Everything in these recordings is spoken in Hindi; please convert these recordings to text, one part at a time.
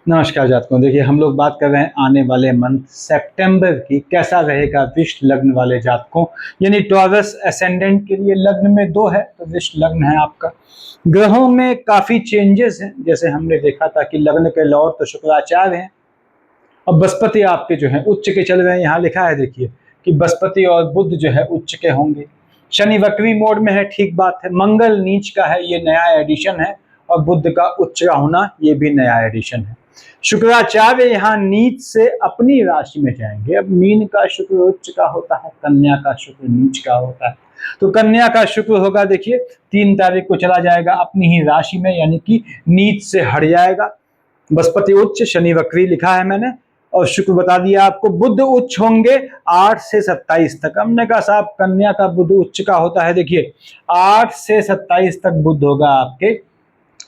नमस्कार जातकों। देखिए, हम लोग बात कर रहे हैं आने वाले मंथ सितंबर की, कैसा रहेगा विष लग्न वाले जातकों, यानी टॉरस असेंडेंट के लिए। लग्न में 2 है तो विष लग्न है आपका। ग्रहों में काफी चेंजेस हैं, जैसे हमने देखा था कि लग्न के लॉर्ड तो शुक्राचार्य हैं। अब बृहस्पति आपके जो है उच्च के चल रहे हैं। यहाँ लिखा है देखिए कि बृहस्पति और बुध जो है उच्च के होंगे। शनि वक्री मोड में है, ठीक बात है। मंगल नीच का है, ये नया एडिशन है। और बुध का उच्च का होना, ये भी नया एडिशन है। शुक्राचार्य यहाँ नीच से अपनी राशि में जाएंगे। अब मीन का शुक्र उच्च का होता है, कन्या का शुक्र नीच का होता है। तो कन्या का शुक्र होगा, देखिए 3 तारीख को चला जाएगा अपनी ही राशि में, यानी कि नीच से हट जाएगा। बृहस्पति उच्च, शनि वक्री लिखा है मैंने, और शुक्र बता दिया आपको। बुध उच्च होंगे 8 से 27 तक। हमने कहा साहब कन्या का बुध उच्च का होता है, देखिए 8 से 27 तक बुध होगा आपके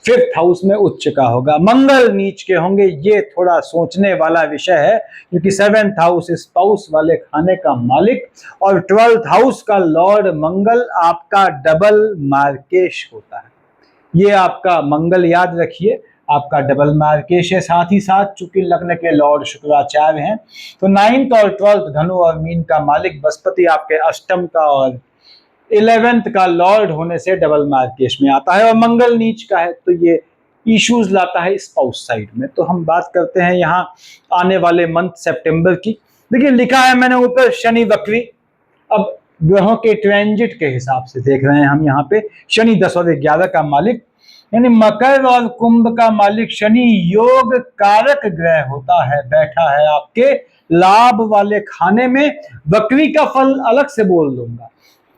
5th हाउस में उच्च का होगा। मंगल नीच के होंगे, ये थोड़ा सोचने वाला विषय है, क्योंकि 7th हाउस स्पाउस वाले खाने का मालिक और 12th हाउस का लॉर्ड मंगल आपका डबल मार्केश होता है। ये आपका मंगल याद रखिए, आपका डबल मार्केश है। साथ ही साथ चूंकि लग्न के लॉर्ड शुक्राचार्य हैं, तो 9th और 12th धनु और मीन का मालिक बृहस्पति आपके अष्टम का और 11th का लॉर्ड होने से डबल मार्केश में आता है। और मंगल नीच का है, तो ये इश्यूज लाता है स्पाउस साइड में। तो हम बात करते हैं यहाँ आने वाले मंथ सितंबर की। देखिए लिखा है मैंने ऊपर शनि वक्री। अब ग्रहों के ट्रांजिट के हिसाब से देख रहे हैं हम यहाँ पे। शनि 10 और 11 का मालिक, यानी मकर और कुंभ का मालिक शनि योग कारक ग्रह होता है, बैठा है आपके लाभ वाले खाने में। वक्री का फल अलग से बोल दूंगा,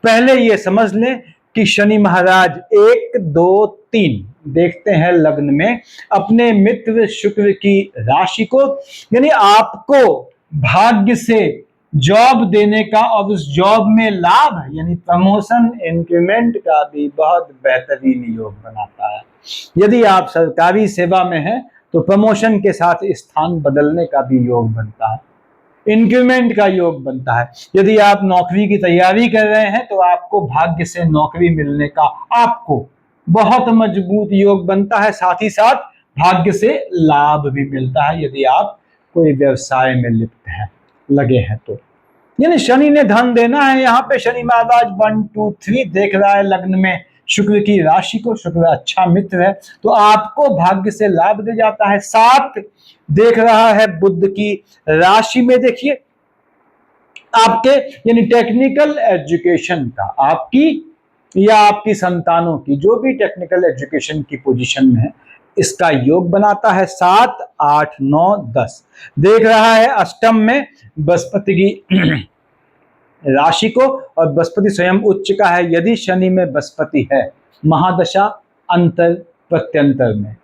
पहले ये समझ लें कि शनि महाराज 1, 2, 3 देखते हैं लग्न में अपने मित्र शुक्र की राशि को, यानी आपको भाग्य से जॉब देने का और उस जॉब में लाभ यानी प्रमोशन इंक्रीमेंट का भी बहुत बेहतरीन योग बनाता है। यदि आप सरकारी सेवा में हैं तो प्रमोशन के साथ स्थान बदलने का भी योग बनता है, इंक्रीमेंट का योग बनता है। यदि आप नौकरी की तैयारी कर रहे हैं तो आपको भाग्य से नौकरी मिलने का आपको बहुत मजबूत योग बनता है। साथ ही साथ भाग्य से लाभ भी मिलता है यदि आप कोई व्यवसाय में लिप्त हैं, लगे हैं तो। यानी शनि ने धन देना है। यहाँ पे शनि महाराज 1, 2, 3 देख रहा है लग्न में शुक्र की राशि को। शुक्र अच्छा मित्र है, तो आपको भाग्य से लाभ दे जाता है। 7 देख रहा है बुध की राशि में। देखिए आपके यानी टेक्निकल एजुकेशन का, आपकी या आपकी संतानों की, जो भी टेक्निकल एजुकेशन की पोजीशन में है, इसका योग बनाता है। 7, 8, 9, 10 देख रहा है अष्टम में बृहस्पति की राशि को, और बृहस्पति स्वयं उच्च का है। यदि शनि में बृहस्पति है महादशा अंतर प्रत्यंतर में,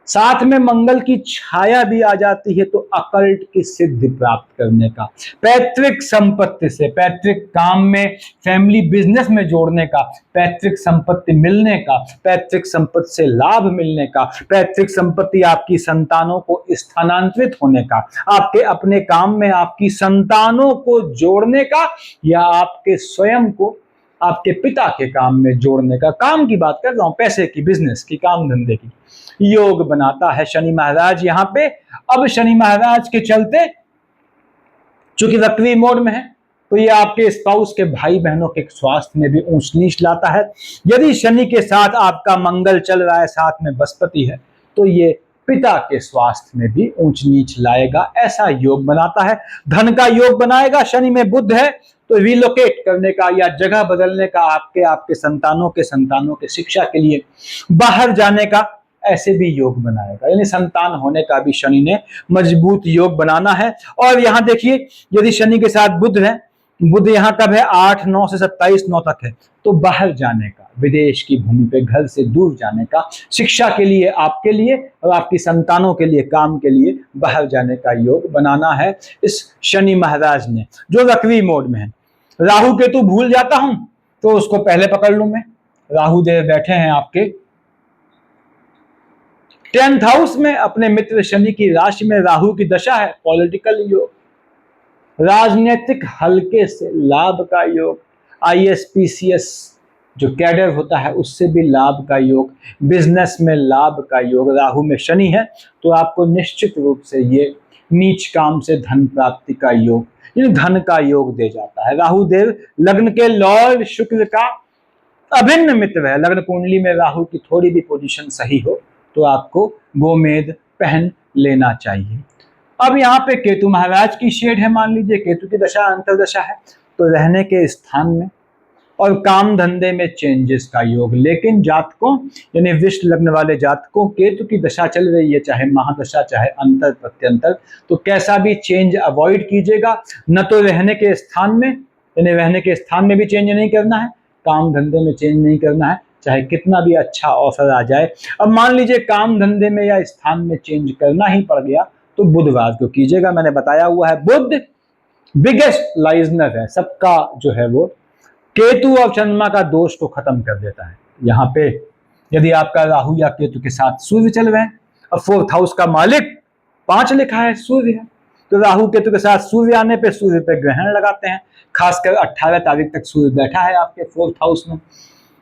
साथ में मंगल की छाया भी आ जाती है, तो अकल्ट की सिद्धि प्राप्त करने का, पैतृक संपत्ति से, पैतृक काम में, फैमिली बिजनेस में जोड़ने का, पैतृक संपत्ति मिलने का, पैतृक संपत्ति से लाभ मिलने का, पैतृक संपत्ति आपकी संतानों को स्थानांतरित होने का, आपके अपने काम में आपकी संतानों को जोड़ने का, या आपके स्वयं को आपके पिता के काम में जोड़ने का, काम की बात कर रहा हूं, पैसे की, बिजनेस की, काम धंधे की, योग बनाता है शनि महाराज यहाँ पे। अब शनि महाराज के चलते चूंकि वक्री मोड में है, तो ये आपके स्पाउस के भाई बहनों के स्वास्थ्य में भी ऊंच नीच लाता है। यदि शनि के साथ आपका मंगल चल रहा है, साथ में बृहस्पति है, तो ये पिता के स्वास्थ्य में भी ऊंच नीच लाएगा, ऐसा योग बनाता है। धन का योग बनाएगा। शनि में बुध है, तो रिलोकेट करने का या जगह बदलने का, आपके संतानों के शिक्षा के लिए बाहर जाने का, ऐसे भी योग बनाएगा। यानी संतान होने का भी शनि ने मजबूत योग बनाना है। और यहां देखिए यदि शनि के साथ बुध है, बुध यहाँ कब है 8, 9 से 27, 9 तक है, तो बाहर जाने का, विदेश की भूमि पे घर से दूर जाने का, शिक्षा के लिए आपके लिए और आपकी संतानों के लिए, काम के लिए बाहर जाने का योग बनाना है इस शनि महाराज ने, जो वक्री मोड में है। राहु केतु भूल जाता हूं तो उसको पहले पकड़ लूं मैं। राहु देव बैठे हैं आपके 10th हाउस में, अपने मित्र शनि की राशि में राहु की दशा है। पॉलिटिकल योग, राजनीतिक हल्के से लाभ का योग, ISPCS जो कैडर होता है उससे भी लाभ का योग, बिजनेस में लाभ का योग, राहु में शनि है तो आपको निश्चित रूप से ये नीच काम से धन प्राप्ति का योग, ये धन का योग दे जाता है। राहु देव लग्न के लॉर्ड शुक्र का अभिन्न मित्र है। लग्न कुंडली में राहु की थोड़ी भी पोजीशन सही हो तो आपको गोमेद पहन लेना चाहिए। अब यहाँ पे केतु महाराज की शेड है, मान लीजिए केतु की दशा अंतरदशा है तो रहने के स्थान में और काम धंधे में चेंजेस का योग। लेकिन जातकों यानी विष लग्न वाले जातकों केतु की दशा चल रही है, चाहे महादशा चाहे अंतर प्रत्यंतर, तो कैसा भी चेंज अवॉइड कीजिएगा। न तो रहने के स्थान में यानी रहने के स्थान में भी चेंज नहीं करना है, काम धंधे में चेंज नहीं करना है, चाहे कितना भी अच्छा ऑफर आ जाए। अब मान लीजिए काम धंधे में या स्थान में चेंज करना ही पड़ गया तो बुधवार को कीजिएगा। मैंने बताया हुआ है बुध बिगेस्ट लाइजनर है, सबका जो है वो केतु और चंद्रमा का दोष को खत्म कर देता है। यहाँ पे यदि आपका राहु या केतु के साथ सूर्य चल रहे हैं और 4th हाउस का मालिक 5 लिखा है सूर्य है, तो राहु केतु के साथ सूर्य आने पे सूर्य पे ग्रहण लगाते हैं। खासकर 18 तारीख तक सूर्य बैठा है आपके 4th हाउस में।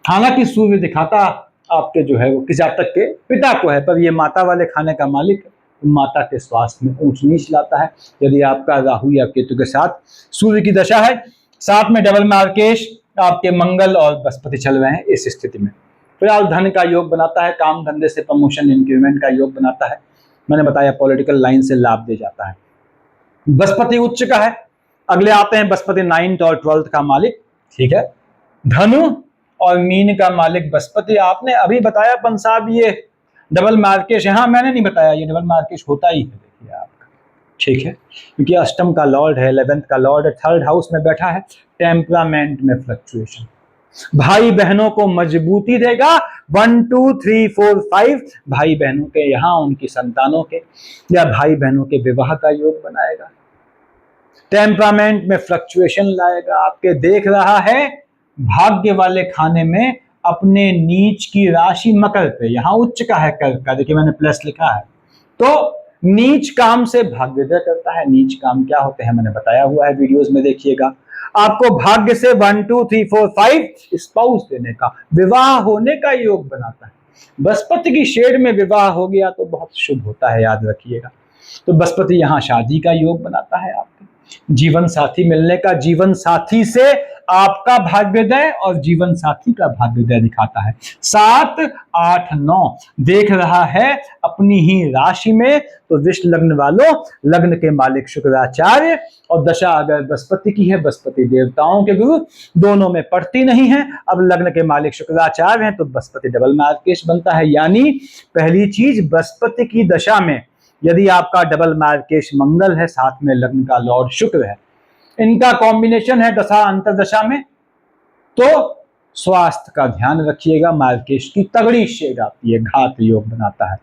हालांकि सूर्य दिखाता आपके जो है वो किस जातक के पिता को है, पर ये माता वाले खाने का मालिक है, माता के स्वास्थ्य में ऊंच नीच लाता है यदि आपका राहु या केतु के साथ सूर्य की दशा है। साथ में डबल मार्केश आपके मंगल और बृहस्पति चल रहे हैं। इस स्थिति में फिलहाल धन का योग बनाता है, काम धंधे से प्रमोशन इंक्रीमेंट का योग बनाता है। मैंने बताया पॉलिटिकल लाइन से लाभ दे जाता है। बृहस्पति उच्च का है। अगले आते हैं बृहस्पति 9th और 12th का मालिक, ठीक है। धनु और मीन का मालिक बृहस्पति। आपने अभी बताया पन साहब ये डबल मार्केश, हाँ मैंने नहीं बताया, ये डबल मार्केश होता ही है, देखिए आपका, ठीक है, क्योंकि अष्टम का लॉर्ड है, 11th का लॉर्ड है, 3rd हाउस में बैठा है। टेम्परामेंट में फ्लक्चुएशन, भाई बहनों को मजबूती देगा। 1 2 3 4 5 भाई बहनों के, यहाँ उनकी संतानों के या भाई बहनों के विवाह का योग बनाएगा। टेम्परामेंट में फ्लक्चुएशन लाएगा। आपके देख रहा है भाग्य वाले खाने में अपने नीच की राशि मकर पे, यहां उच्च का है कर्क का, देखिए मैंने प्लस लिखा है, तो नीच काम से भाग्योदय करता है। नीच काम क्या होते हैं मैंने बताया हुआ है, वीडियोस में देखिएगा। आपको भाग्य से 1 2 3 4 5 स्पाउस देने का, विवाह होने का योग बनाता है। बृहस्पति की शेड में विवाह हो गया तो बहुत शुभ होता है, याद रखिएगा। तो बृहस्पति यहाँ शादी का योग बनाता है, आपके जीवन साथी मिलने का, जीवन साथी से आपका भाग्योदय और जीवन साथी का भाग्योदय दिखाता है। 7 8 9 देख रहा है अपनी ही राशि में, तो विष लग्न वालों, लग्न के मालिक शुक्राचार्य और दशा अगर बृहस्पति की है, बृहस्पति देवताओं के गुरु, दोनों में पड़ती नहीं है। अब लग्न के मालिक शुक्राचार्य हैं तो बृहस्पति डबल मार्केश बनता है। यानी पहली चीज, बृहस्पति की दशा में यदि आपका डबल मार्केश मंगल है, साथ में लग्न का लॉर्ड शुक्र है, इनका कॉम्बिनेशन है दशा अंतरदशा में, तो स्वास्थ्य का ध्यान रखिएगा। मार्केश की तगड़ी शेड आती है, घात योग बनाता है।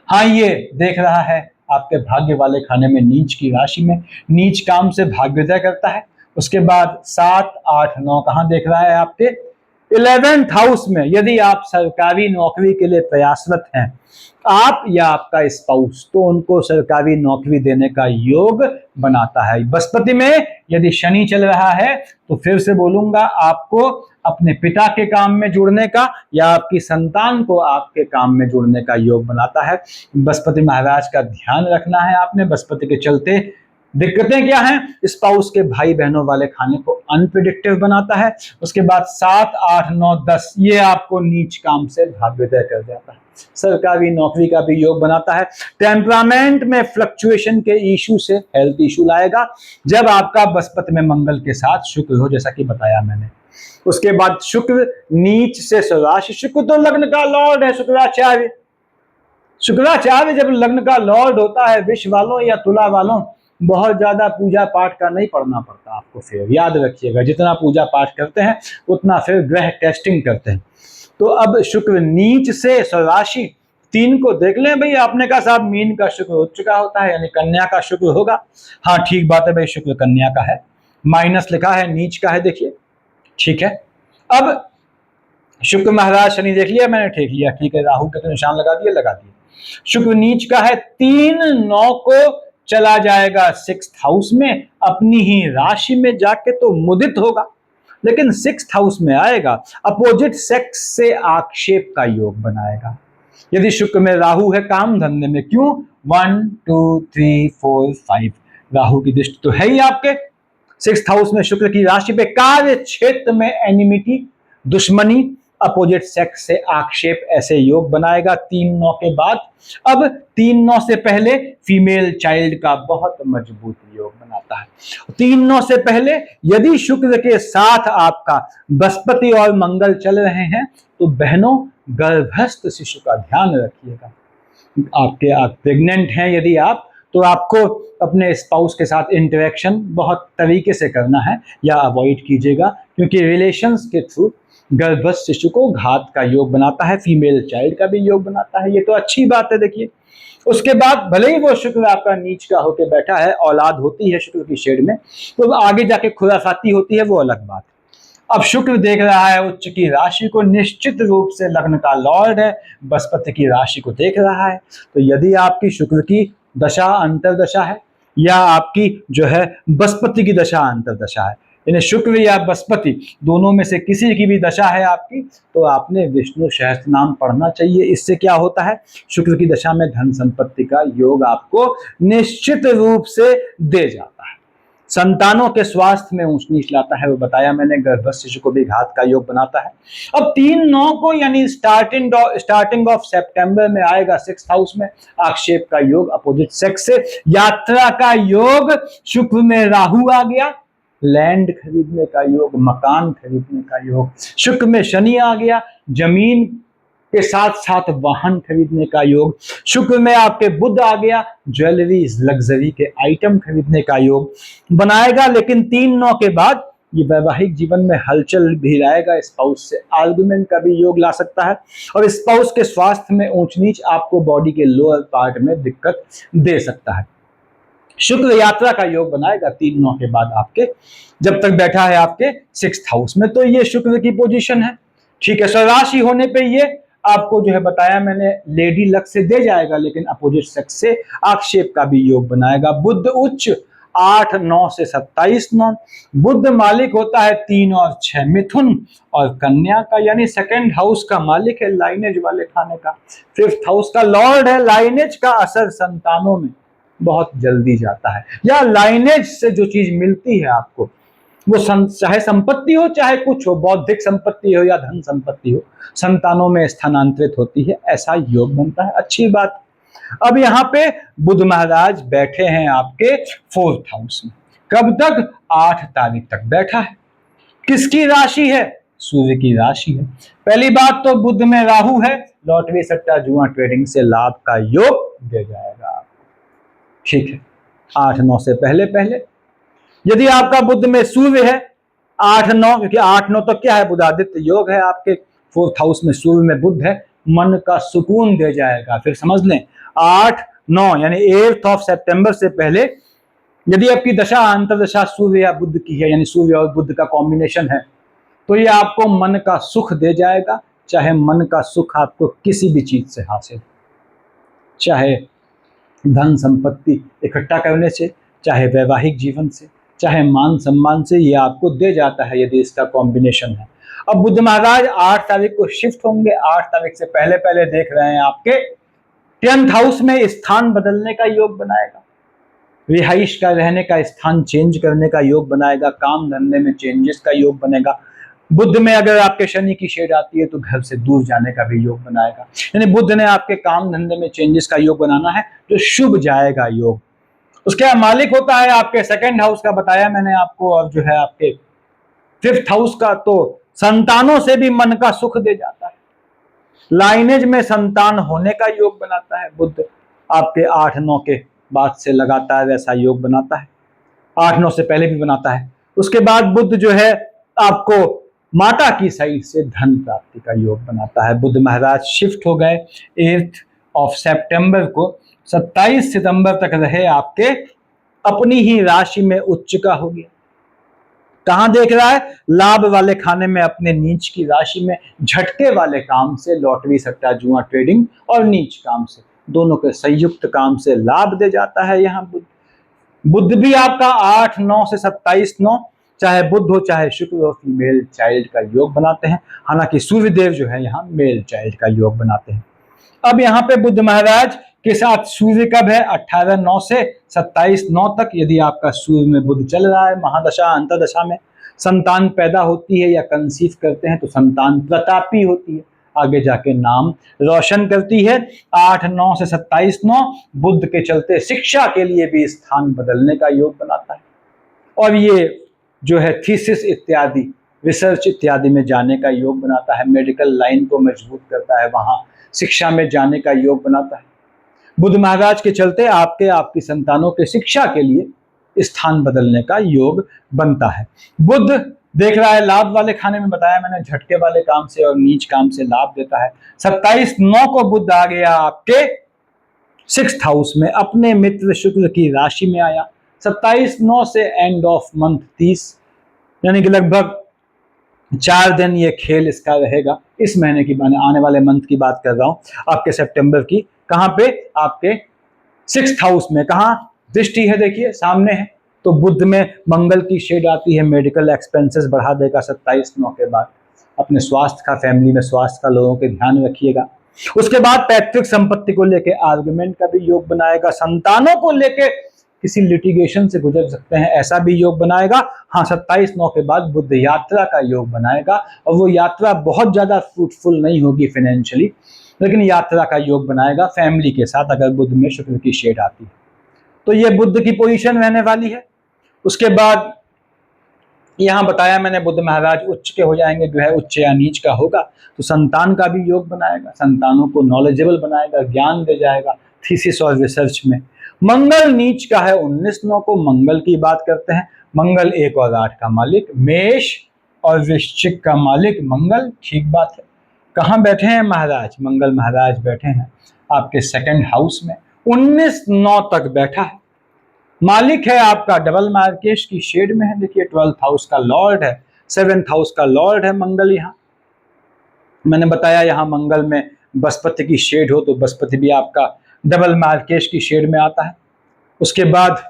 हाँ, ये देख रहा है आपके भाग्य वाले खाने में नीच की राशि में, नीच काम से भाग्योदय करता है। उसके बाद 7 8 9 कहां देख रहा है आपके 11th हाउस में। यदि आप सरकारी नौकरी के लिए प्रयासरत हैं, आप या आपका स्पाउस, तो उनको सरकारी नौकरी देने का योग बनाता है। बृहस्पति में यदि शनि चल रहा है तो फिर से बोलूंगा, आपको अपने पिता के काम में जुड़ने का या आपकी संतान को आपके काम में जुड़ने का योग बनाता है। बृहस्पति महाराज का ध्यान रखना है आपने। बृहस्पति के चलते दिक्कतें क्या हैं, स्पाउस के भाई बहनों वाले खाने को अनप्रिडिक्टिव बनाता है। उसके बाद 7 8 9 10 ये आपको नीच काम से भाग्योदय कर जाता है, सरकारी नौकरी का भी योग बनाता है। टेम्परामेंट में फ्लक्चुएशन के इशू से हेल्थ इशू लाएगा जब आपका बृहस्पति में मंगल के साथ शुक्र हो, जैसा कि बताया मैंने। उसके बाद शुक्र नीच से स्वराशि, शुक्र तो लग्न का लॉर्ड है, शुक्राचार्य। शुक्राचार्य जब लग्न का लॉर्ड होता है, विष वालों या तुला वालों, बहुत ज्यादा पूजा पाठ का नहीं पढ़ना पड़ता आपको। फिर याद रखिएगा, जितना पूजा पाठ करते हैं उतना फिर ग्रह टेस्टिंग करते हैं। तो अब शुक्र नीच से स्वराशि 3 को देख लें भाई। आपने कहा साहब मीन का शुक्र उच्च का होता है, यानी कन्या का शुक्र होगा। हाँ ठीक बात है भाई, शुक्र कन्या का है, माइनस लिखा है, नीच का है, देखिए ठीक है। अब शुक्र महाराज शनि देख लिया मैंने, ठीक लिया, ठीक है। राहु के तो निशान लगा दिए, लगा दिए। शुक्र नीच का है, 3 9 को चला जाएगा 6th हाउस में, अपनी ही राशि में जाके तो मुदित होगा। लेकिन 6th हाउस में आएगा, अपोजिट सेक्स से आक्षेप का योग बनाएगा। यदि शुक्र में राहु है काम धंधे में, क्यों 1 2 3 4 5 राहु की दृष्टि तो है ही आपके 6th हाउस में, शुक्र की राशि पे, कार्य क्षेत्र में एनिमिटी, दुश्मनी, अपोजिट सेक्स से आक्षेप, ऐसे योग बनाएगा 3-9 के बाद। अब 3-9 से पहले फीमेल चाइल्ड का बहुत मजबूत योग बनाता है। 3-9 से पहले यदि शुक्र के साथ आपका बृहस्पति और मंगल चल रहे हैं तो बहनों गर्भस्थ शिशु का ध्यान रखिएगा। आपके आप प्रेग्नेंट हैं यदि आप, तो आपको अपने स्पाउस के साथ इंटरेक्शन बहुत तरीके से करना है या अवॉइड कीजिएगा, क्योंकि रिलेशंस के थ्रू गर्भस्थ शिशु को घात का योग बनाता है, फीमेल चाइल्ड का भी योग बनाता है। ये तो अच्छी बात है। देखिए उसके बाद भले ही वो शुक्र आपका नीच का होके बैठा है, औलाद होती है शुक्र की शेड में, तो आगे जाके खुराफाती होती है, वो अलग बात है। अब शुक्र देख रहा है उच्च की राशि को, निश्चित रूप से लग्न का लॉर्ड है, बृहस्पति की राशि को देख रहा है। तो यदि आपकी शुक्र की दशा अंतरदशा है या आपकी जो है बृहस्पति की दशा अंतरदशा है, यानी शुक्र या बृहस्पति दोनों में से किसी की भी दशा है आपकी, तो आपने विष्णु सहस्त्र नाम पढ़ना चाहिए। इससे क्या होता है, शुक्र की दशा में धन संपत्ति का योग आपको निश्चित रूप से दे जाता है। संतानों के स्वास्थ्य में ऊंच नीच लाता है, वो बताया मैंने, गर्भस्थ शिशु को भी घात का योग बनाता है। अब 3-9 को यानी स्टार्टिंग ऑफ सितंबर में आएगा 6th हाउस में आक्षेप का योग, अपोजिट सेक्स से यात्रा का योग, शुक्र में राहु आ गया, लैंड खरीदने का योग, मकान खरीदने का योग, शुक्र में शनि आ गया, जमीन के साथ साथ वाहन खरीदने का योग, शुक्र में आपके बुध आ गया, ज्वेलरी लग्जरी के आइटम खरीदने का योग बनाएगा। लेकिन 3-9 के बाद ये वैवाहिक जीवन में हलचल भी लाएगा, स्पाउस से आर्गुमेंट का भी योग ला सकता है, और स्पाउस के स्वास्थ्य में ऊंच नीच, आपको बॉडी के लोअर पार्ट में दिक्कत दे सकता है। शुक्र यात्रा का योग बनाएगा 3-9 के बाद आपके, जब तक बैठा है आपके 6th हाउस में। तो ये शुक्र की पोजीशन है, ठीक है। स्वराशि होने पे ये आपको जो है बताया मैंने लेडी लक से दे जाएगा, लेकिन अपोजिट सेक्स से आक्षेप का भी योग बनाएगा। बुध उच्च 8-9 से 27-9, बुध मालिक होता है 3 और 6 मिथुन और कन्या का, यानी 2nd हाउस का मालिक है लाइनेज वाले खाने का, 5th हाउस का लॉर्ड है। लाइनेज का असर संतानों में बहुत जल्दी जाता है, या लाइनेज से जो चीज मिलती है आपको, वो चाहे संपत्ति हो चाहे कुछ हो, बौद्धिक संपत्ति हो या धन संपत्ति हो, संतानों में स्थानांतरित होती है, ऐसा योग बनता है। अच्छी बात। अब यहाँ पे बुध महाराज बैठे हैं आपके 4th हाउस में, कब तक, 8 तारीख तक बैठा है। किसकी राशि है, सूर्य की राशि है। पहली बात तो बुध में राहु है, लॉटरी सट्टा जुआ ट्रेडिंग से लाभ का योग दे जाएगा आपको, ठीक है, 8-9 से पहले पहले। यदि आपका बुध में सूर्य है 8-9, क्योंकि 8-9 तो क्या है, बुधादित्य योग है आपके, 4th हाउस में सूर्य में बुध है, मन का सुकून दे जाएगा। फिर समझ लें 8-9 यानी 8 ऑफ सितंबर से पहले यदि आपकी दशा अंतरदशा सूर्य या बुध की है, यानी सूर्य और बुध का कॉम्बिनेशन है, तो ये आपको मन का सुख दे जाएगा। चाहे मन का सुख आपको किसी भी चीज से हासिल, चाहे धन संपत्ति इकट्ठा करने से, चाहे वैवाहिक जीवन से, चाहे मान सम्मान से, ये आपको दे जाता है यदि इसका कॉम्बिनेशन है। अब बुध महाराज 8 तारीख को शिफ्ट होंगे, 8 तारीख से पहले पहले देख रहे हैं आपके 10th हाउस में स्थान बदलने का योग बनाएगा, रिहाइश का, रहने का स्थान चेंज करने का योग बनाएगा, काम धंधे में चेंजेस का योग बनेगा। बुध में अगर आपके शनि की शेड आती है तो घर से दूर जाने का भी योग बनाएगा, यानी बुध ने आपके काम धंधे में चेंजेस का योग बनाना है, जो शुभ जाएगा योग। उसके मालिक होता है आपके 2nd हाउस का, बताया मैंने आपको, और जो है आपके 5th हाउस का, तो संतानों से भी मन का सुख दे जाता है। लाइनेज में संतान होने का योग बनाता है बुध, आपके 8-9 के बाद से लगातार ऐसा योग बनाता है, 8-9 से पहले भी बनाता है। उसके बाद बुध जो है आपको माता की साइड से धन प्राप्ति का योग बनाता है। बुध महाराज शिफ्ट हो गए 8 ऑफ सितंबर को, 27 सितंबर तक रहे आपके अपनी ही राशि में, उच्च का हो गया। कहां देख रहा है, लाभ वाले खाने में, अपने नीच की राशि में, झटके वाले काम से, लॉटरी सट्टा जुआ ट्रेडिंग और नीच काम से, दोनों के संयुक्त काम से लाभ दे जाता है। यहाँ बुध भी आपका 8-9 से 27-9, चाहे बुध हो चाहे शुक्र हो, फीमेल चाइल्ड का योग बनाते हैं। हालांकि सूर्यदेव जो है यहाँ मेल चाइल्ड का योग बनाते हैं। अब यहाँ पे बुध महाराज के साथ सूर्य कब है, 18/9 से 27/9 तक। यदि आपका सूर्य में बुध चल रहा है महादशा अंतरदशा में, संतान पैदा होती है या कंसीव करते हैं तो संतान प्रतापी होती है, आगे जाके नाम रोशन करती है। 8/9 से 27/9 बुध के चलते शिक्षा के लिए भी स्थान बदलने का योग बनाता है, और ये जो है थीसिस इत्यादि, रिसर्च इत्यादि में जाने का योग बनाता है, मेडिकल लाइन को मजबूत करता है, वहां शिक्षा में जाने का योग बनाता है। बुध महाराज के चलते आपकी संतानों के शिक्षा के लिए स्थान बदलने का योग बनता है। बुध देख रहा है लाभ वाले खाने में, बताया मैंने, झटके वाले काम से और नीच काम से लाभ देता है। 27/9 को बुध आ गया आपके 6th हाउस में, अपने मित्र शुक्र की राशि में आया। 27/9 से एंड ऑफ मंथ 30, यानी कि लगभग 4 दिन ये खेल इसका रहेगा। इस महीने की, मैंने आने वाले मंथ की बात कर रहा हूं, आपके सितंबर की। कहां पे, आपके 6th हाउस में। कहां दृष्टि है, देखिए सामने है, तो बुध में मंगल की शेड आती है, मेडिकल एक्सपेंसेस बढ़ा देगा 27/9 के बाद। अपने स्वास्थ्य का, फैमिली में स्वास्थ्य का लोगों के ध्यान रखिएगा। उसके बाद पैतृक संपत्ति को लेके आर्गुमेंट का भी योग बनाएगा, संतानों को लेके किसी लिटिगेशन से गुजर सकते हैं ऐसा भी योग बनाएगा। हाँ, 27/9 के बाद बुध यात्रा का योग बनाएगा, और वो यात्रा बहुत ज्यादा फ्रूटफुल नहीं होगी फाइनेंशियली, लेकिन यात्रा का योग बनाएगा फैमिली के साथ, अगर बुध में शुक्र की शेड आती है तो ये बुध की पोजीशन रहने वाली है। उसके बाद यहां बताया मैंने बुध महाराज उच्च के हो जाएंगे, जो है उच्च या नीच का होगा तो संतान का भी योग बनाएगा, संतानों को नॉलेजेबल बनाएगा, ज्ञान दे जाएगा थीसिस और रिसर्च में। मंगल नीच का है 19/9 को, मंगल की बात करते हैं। मंगल 1 और 8 का मालिक, मेष और वृश्चिक का मालिक मंगल, ठीक बात है। कहाँ बैठे हैं महाराज, मंगल महाराज बैठे हैं आपके 2nd हाउस में, 19/9 तक बैठा है। मालिक है आपका डबल मार्केश की शेड में है, देखिए 12th हाउस का लॉर्ड है, 7th हाउस का लॉर्ड है मंगल। यहाँ मैंने बताया यहाँ मंगल में बृहस्पति की शेड हो तो बृहस्पति भी आपका डबल मार्केश की शेड में आता है। उसके बाद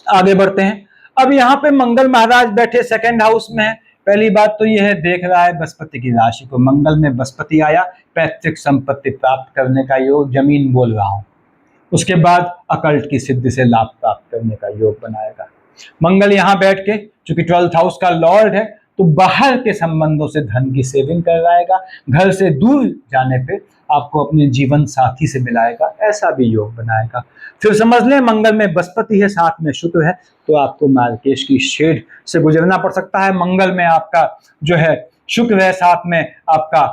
आगे बढ़ते हैं। अब यहाँ पे मंगल महाराज बैठे 2nd हाउस में है। पहली बात तो यह है, देख रहा है बृहस्पति की राशि को, मंगल में बृहस्पति आया, पैतृक संपत्ति प्राप्त करने का योग, जमीन बोल रहा हूं। उसके बाद अकल्ट की सिद्धि से लाभ प्राप्त करने का योग बनाएगा। मंगल यहाँ बैठ के, चूंकि 12th हाउस का लॉर्ड है, तो बाहर के संबंधों से धन की सेविंग करवाएगा, घर से दूर जाने पे आपको अपने जीवन साथी से मिलाएगा, ऐसा भी योग बनाएगा। फिर समझ लें मंगल में बृहस्पति है, साथ में शुक्र है, तो आपको मार्केश की शेड से गुजरना पड़ सकता है। मंगल में आपका जो है शुक्र है, साथ में आपका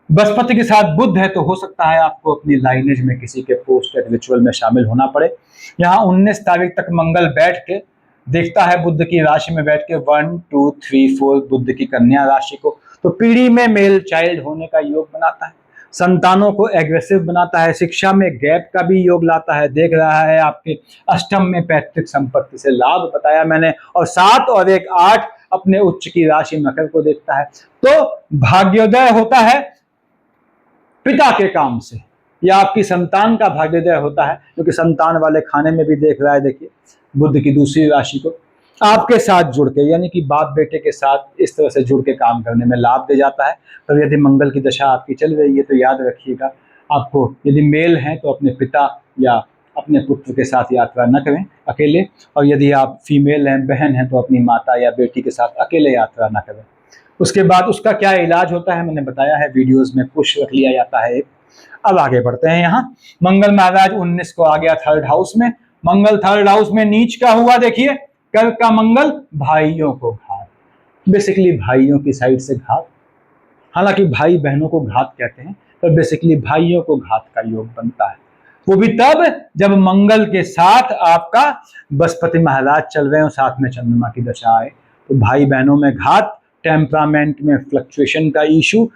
बृहस्पति के साथ बुध है, तो हो सकता है आपको अपनी लाइनेज में किसी के पोस्ट रिचुअल में शामिल होना पड़े। यहाँ 19 तारीख तक मंगल बैठ के देखता है बुध की राशि में बैठ के 1 2 3 4 बुध की कन्या राशि को, तो पीढ़ी में मेल चाइल्ड होने का योग बनाता है, संतानों को एग्रेसिव बनाता है, शिक्षा में गैप का भी योग लाता है। देख रहा है आपके 8th में पैतृक संपत्ति से लाभ, बताया मैंने, और 7 और 1 8 अपने उच्च की राशि मकर को देखता है, तो भाग्योदय होता है पिता के काम से, या आपकी संतान का भाग्योदय होता है, क्योंकि संतान वाले खाने में भी देख रहा है, देखिए बुध की दूसरी राशि को आपके साथ जुड़ के, यानी कि बाप बेटे के साथ इस तरह से जुड़ के काम करने में लाभ दे जाता है। तो यदि मंगल की दशा आपकी चल रही है तो याद रखिएगा, आपको यदि मेल हैं तो अपने पिता या अपने पुत्र के साथ यात्रा न करें अकेले, और यदि आप फीमेल हैं, बहन हैं, तो अपनी माता या बेटी के साथ अकेले यात्रा न करें। उसके बाद उसका क्या इलाज होता है मैंने बताया है, वीडियोस में पुश रख लिया जाता है। अब आगे बढ़ते हैं। यहाँ मंगल महाराज 19 को आ गया 3rd हाउस में, मंगल 3rd हाउस में नीच का हुआ, देखिए कल का मंगल भाइयों को घात, बेसिकली भाइयों की साइड से घात, हालांकि भाई बहनों को घात कहते हैं, पर बेसिकली भाइयों को घात का योग बनता है। वो भी तब जब मंगल के साथ आपका बृहस्पति महाराज चल रहे हो, साथ में चंद्रमा की दशा आए, तो भाई बहनों में घात, टेम्परामेंट में फ्लक्चुएशन का इशू,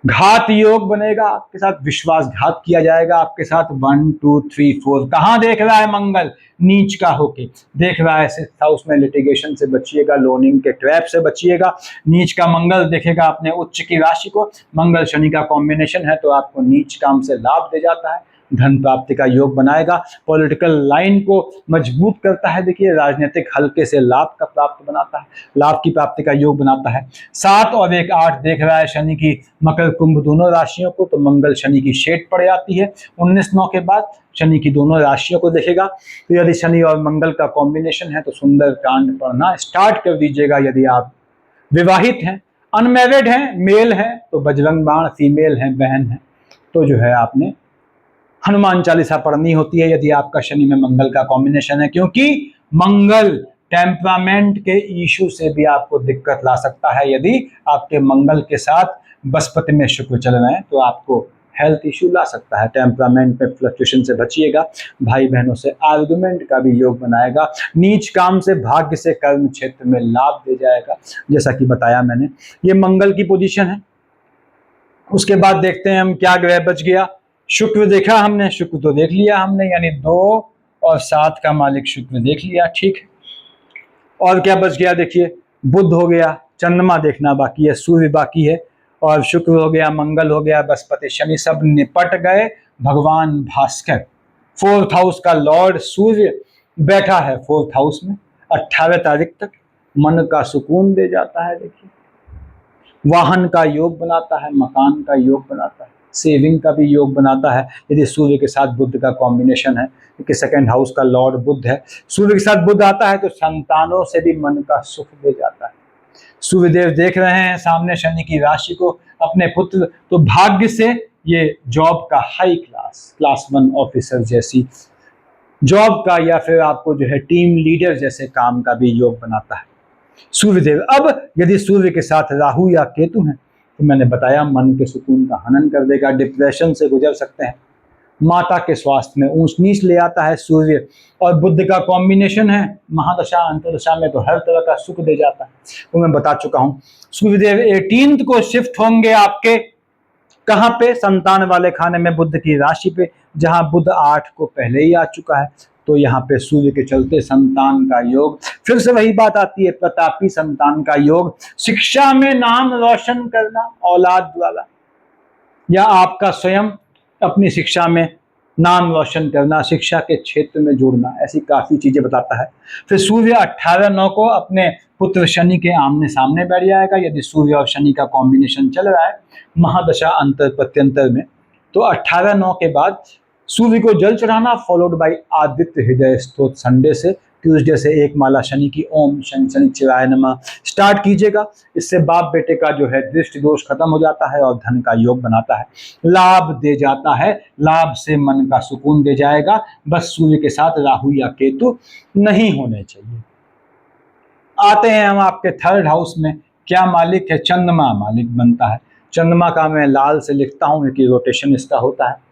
घात योग बनेगा, आपके साथ विश्वासघात किया जाएगा, आपके साथ 1 2 3 4। कहां देख रहा है मंगल, नीच का होके देख रहा है 6th हाउस में, लिटिगेशन से बचिएगा, लोनिंग के ट्रैप से बचिएगा। नीच का मंगल देखेगा अपने उच्च की राशि को, मंगल शनि का कॉम्बिनेशन है तो आपको नीच काम से लाभ दे जाता है, धन प्राप्ति का योग बनाएगा। पॉलिटिकल लाइन को मजबूत करता है। देखिए राजनीतिक हल्के से लाभ का प्राप्त बनाता है, लाभ की प्राप्ति का योग बनाता है। 7 और 1 8 देख रहा है शनि की मकर कुंभ दोनों राशियों को, तो मंगल शनि की शेड पड़ जाती है 19/9 के बाद, शनि की दोनों राशियों को देखेगा। तो यदि शनि और मंगल का कॉम्बिनेशन है तो सुंदर कांड पढ़ना स्टार्ट कर दीजिएगा। यदि आप विवाहित हैं, अनमैरिड हैं, मेल हैं तो बजरंग बाण, फीमेल हैं, बहन हैं तो जो है आपने हनुमान चालीसा पढ़नी होती है यदि आपका शनि में मंगल का कॉम्बिनेशन है, क्योंकि मंगल टेम्परामेंट के इशू से भी आपको दिक्कत ला सकता है। यदि आपके मंगल के साथ बृहस्पति में शुक्र चल रहे हैं तो आपको हेल्थ इशू ला सकता है। टेम्परामेंट में फ्लक्चुएशन से बचिएगा। भाई बहनों से आर्गुमेंट का भी योग बनाएगा। नीच काम से भाग्य से कर्म क्षेत्र में लाभ दे जाएगा, जैसा कि बताया मैंने। ये मंगल की पोजीशन है। उसके बाद देखते हैं हम क्या ग्रह बच गया। शुक्र देखा हमने, शुक्र तो देख लिया हमने, यानी 2 और 7 का मालिक शुक्र देख लिया, ठीक है। और क्या बच गया देखिए, बुध हो गया, चंद्रमा देखना बाकी है, सूर्य बाकी है, और शुक्र हो गया, मंगल हो गया, बृहस्पति शनि सब निपट गए। भगवान भास्कर 4th हाउस का लॉर्ड सूर्य बैठा है 4th हाउस में 18 तारीख तक, मन का सुकून दे जाता है। देखिए वाहन का योग बनाता है, मकान का योग बनाता है, सेविंग का भी योग बनाता है यदि सूर्य के साथ बुध का कॉम्बिनेशन है, क्योंकि 2nd हाउस का लॉर्ड बुध है। सूर्य के साथ बुध आता है तो संतानों से भी मन का सुख दे जाता है। सूर्यदेव देख रहे हैं सामने शनि की राशि को, अपने पुत्र, तो भाग्य से ये जॉब का हाई क्लास 1 ऑफिसर जैसी जॉब का, या फिर आपको जो है टीम लीडर जैसे काम का भी योग बनाता है सूर्यदेव। अब यदि सूर्य के साथ राहु या केतु हैं तो मैंने बताया मन के सुकून का हनन कर देगा, डिप्रेशन से गुजर सकते हैं, माता के स्वास्थ्य में ऊंच नीच ले आता है सूर्य। और बुध का कॉम्बिनेशन है महादशा अंतरदशा में तो हर तरह का सुख दे जाता है, वो मैं बता चुका हूं। सूर्यदेव 18 को शिफ्ट होंगे आपके कहां पे, संतान वाले खाने में बुध की राशि पे, जहां बुध 8 को पहले ही आ चुका है। तो यहाँ पे सूर्य के चलते संतान का योग, फिर से वही बात आती है, प्रतापी संतान का योग, शिक्षा में नाम रोशन करना औलाद द्वारा, या आपका स्वयं अपनी शिक्षा में नाम रोशन करना, शिक्षा के क्षेत्र में जुड़ना, ऐसी काफी चीजें बताता है। फिर सूर्य 18/9 को अपने पुत्र शनि के आमने सामने बैठ जाएगा यदि सूर्य और शनि का कॉम्बिनेशन चल रहा है महादशा अंतर प्रत्यंतर में। तो 18/9 के बाद सूर्य को जल चढ़ाना फॉलोड बाय आदित्य हृदय स्तोत्र संडे से, ट्यूसडे से 1 माला शनि की, ओम शनि शनिश्चराय नमः स्टार्ट कीजिएगा। इससे बाप बेटे का जो है दृष्टि दोष खत्म हो जाता है और धन का योग बनाता है, लाभ दे जाता है, लाभ से मन का सुकून दे जाएगा। बस सूर्य के साथ राहु या केतु नहीं होने चाहिए। आते हैं हम आपके 3rd हाउस में, क्या मालिक है, चंद्रमा मालिक बनता है। चंद्रमा का मैं लाल से लिखता हूं कि रोटेशन इसका होता है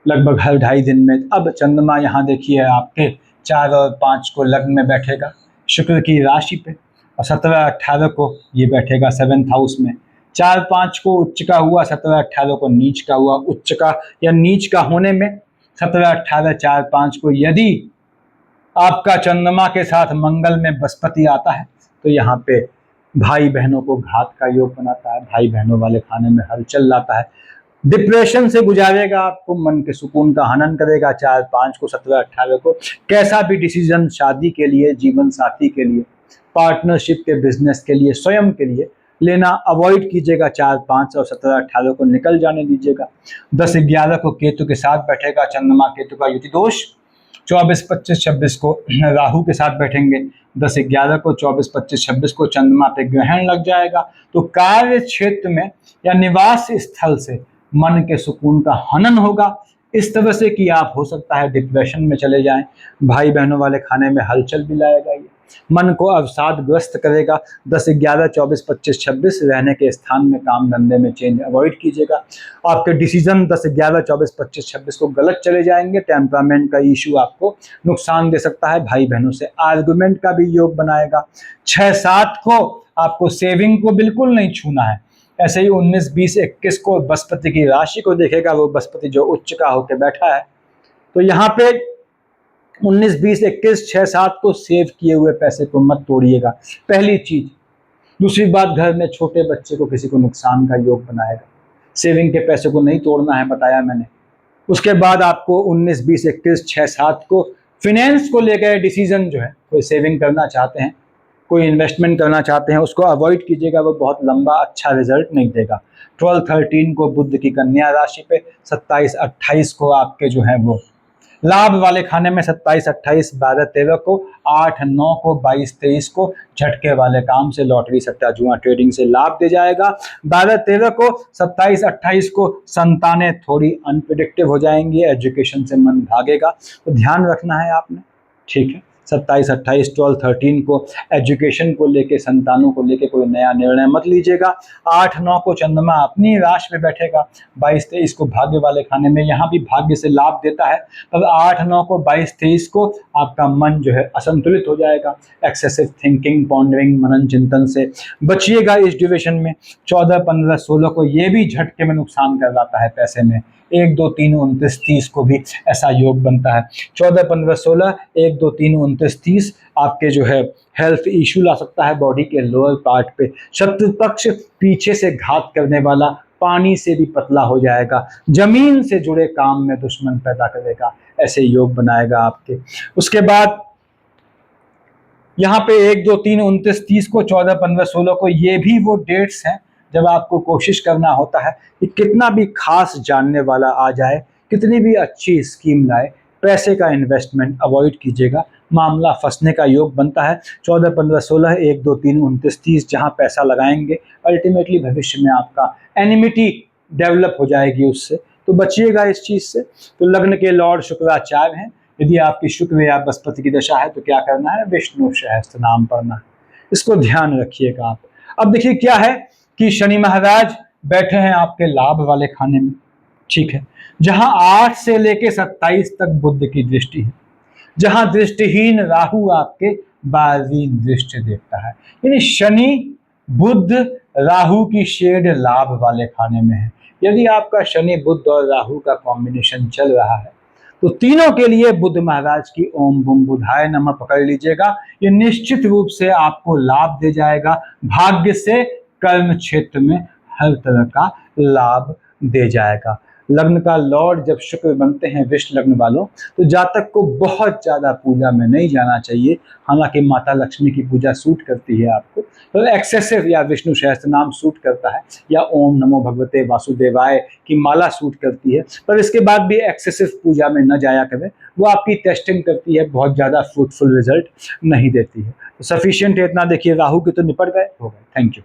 लगभग हर 2.5 दिन में। अब चंद्रमा यहाँ देखिए आपके 4 और 5 को लग्न में बैठेगा शुक्र की राशि पे, और 17-18 को ये बैठेगा 7th हाउस में। 4-5 को उच्च का हुआ, 17-18 को नीच का हुआ। उच्च का या नीच का होने में 17-18 4-5 को यदि आपका चंद्रमा के साथ मंगल में बृहस्पति आता है तो यहाँ पे भाई बहनों को घात का योग बनाता है, भाई बहनों वाले खाने में हलचल लाता है, डिप्रेशन से गुजारेगा आपको, मन के सुकून का हनन करेगा। 4-5 को, 17-18 को कैसा भी डिसीजन शादी के लिए, जीवन साथी के लिए, पार्टनरशिप के, बिजनेस के लिए, स्वयं के लिए लेना अवॉइड कीजिएगा। 4-5 और 17-18 को निकल जाने दीजिएगा। 10-11 को केतु के साथ बैठेगा चंद्रमा, केतु का युति दोष। 24-25-26 को राहु के साथ बैठेंगे। 10-11 को, 24-25-26 को चंद्रमा पे ग्रहण लग जाएगा। तो कार्य क्षेत्र में या निवास स्थल से मन के सुकून का हनन होगा, इस तरह से कि आप हो सकता है डिप्रेशन में चले जाएं। भाई बहनों वाले खाने में हलचल भी लाएगा, ये मन को अवसादग्रस्त करेगा। 10-11-24-25-26 रहने के स्थान में, काम धंधे में चेंज अवॉइड कीजिएगा। आपके डिसीजन 10-11-24-25-26 को गलत चले जाएंगे। टेम्परामेंट का इशू आपको नुकसान दे सकता है। भाई बहनों से आर्गुमेंट का भी योग बनाएगा। 6-7 को आपको सेविंग को बिल्कुल नहीं छूना है। ऐसे ही 19-20-21 को बृहस्पति की राशि को देखेगा, वो बृहस्पति जो उच्च का होकर बैठा है। तो यहाँ पे 19-20-21 6-7 को सेव किए हुए पैसे को मत तोड़िएगा, पहली चीज। दूसरी बात, घर में छोटे बच्चे को किसी को नुकसान का योग बनाएगा। सेविंग के पैसे को नहीं तोड़ना है, बताया मैंने। उसके बाद आपको 19, 20, 21, 6, 7 को फिनेंस को लेकर डिसीजन जो है, कोई सेविंग करना चाहते हैं, कोई इन्वेस्टमेंट करना चाहते हैं, उसको अवॉइड कीजिएगा, वो बहुत लंबा अच्छा रिजल्ट नहीं देगा। 12, 13 को बुध की कन्या राशि पे, 27, 28 को आपके जो है वो लाभ वाले खाने में, 27, 28, 12, 13 को, 8, 9 को, 22, 23 को झटके वाले काम से, लॉटरी सट्टा जुआ ट्रेडिंग से लाभ दे जाएगा। 12, 13 को, 27, 28 को संतानें थोड़ी अनप्रिडिक्टिव हो जाएंगी, एजुकेशन से मन भागेगा, तो ध्यान रखना है आपने, ठीक है। 27, 28, 12, 13 को एजुकेशन को लेके, संतानों को लेके कोई नया निर्णय मत लीजिएगा। 8, 9 को चंद्रमा अपनी राशि में बैठेगा, 22, 23 को भाग्य वाले खाने में, यहाँ भी भाग्य से लाभ देता है। तब 8, 9 को, 22, 23 को आपका मन जो है असंतुलित हो जाएगा, एक्सेसिव थिंकिंग, पॉन्डरिंग, मनन चिंतन से बचिएगा इस ड्यूरेशन में। 14, 15, 16 को ये भी झटके में नुकसान कर जाता है पैसे में। 1, 2, 3, 29, 30 को भी ऐसा योग बनता है। 14, 15, 16, 1, 2, 3, 29, 30 आपके जो है हेल्थ इशू ला सकता है बॉडी के लोअर पार्ट पे। शत्रु पक्ष पीछे से घात करने वाला, पानी से भी पतला हो जाएगा, जमीन से जुड़े काम में दुश्मन पैदा करेगा, ऐसे योग बनाएगा आपके। उसके बाद यहाँ पे 1, 2, 3, 29, 30 को, 14, 15, 16 को, ये भी वो डेट्स हैं जब आपको कोशिश करना होता है कि कितना भी खास जानने वाला आ जाए, कितनी भी अच्छी स्कीम लाए, पैसे का इन्वेस्टमेंट अवॉइड कीजिएगा, मामला फंसने का योग बनता है। 14, 15, 16, 1, 2, 3, 29, 30 जहाँ पैसा लगाएंगे अल्टीमेटली भविष्य में आपका एनिमिटी डेवलप हो जाएगी उससे, तो बचिएगा इस चीज़ से। तो लग्न के लॉर्ड शुक्राचार्य हैं, यदि आपकी शुक्र या बृहस्पति की दशा है तो क्या करना है, विष्णु सहस्त्र नाम पढ़ना है, इसको ध्यान रखिएगा आप। अब देखिए क्या है कि शनि महाराज बैठे हैं आपके लाभ वाले खाने में, ठीक है, जहां 8 से लेके 27 तक बुध की दृष्टि है, जहां दृष्टिहीन राहु आपके 12वीं दृष्टि देखता है, यानी शनि बुध राहु की शेड लाभ वाले खाने में है। यदि आपका शनि बुध और राहु का कॉम्बिनेशन चल रहा है तो तीनों के लिए बुध महाराज की ओम बुम बुधाय नमः पकड़ लीजिएगा, ये निश्चित रूप से आपको लाभ दे जाएगा, भाग्य से कर्म क्षेत्र में हर तरह का लाभ दे जाएगा। लग्न का लॉर्ड जब शुक्र बनते हैं विष लग्न वालों, तो जातक को बहुत ज़्यादा पूजा में नहीं जाना चाहिए, हालांकि माता लक्ष्मी की पूजा सूट करती है आपको, तो एक्सेसिव या विष्णु सहस्त्र नाम सूट करता है, या ओम नमो भगवते वासुदेवाय की माला सूट करती है, पर इसके बाद भी एक्सेसिव पूजा में न जाया करें, वो आपकी टेस्टिंग करती है, बहुत ज़्यादा फ्रूटफुल रिजल्ट नहीं देती है। तो सफिशियंट है इतना, देखिए राहु के तो निपट गए, हो गए। Thank you.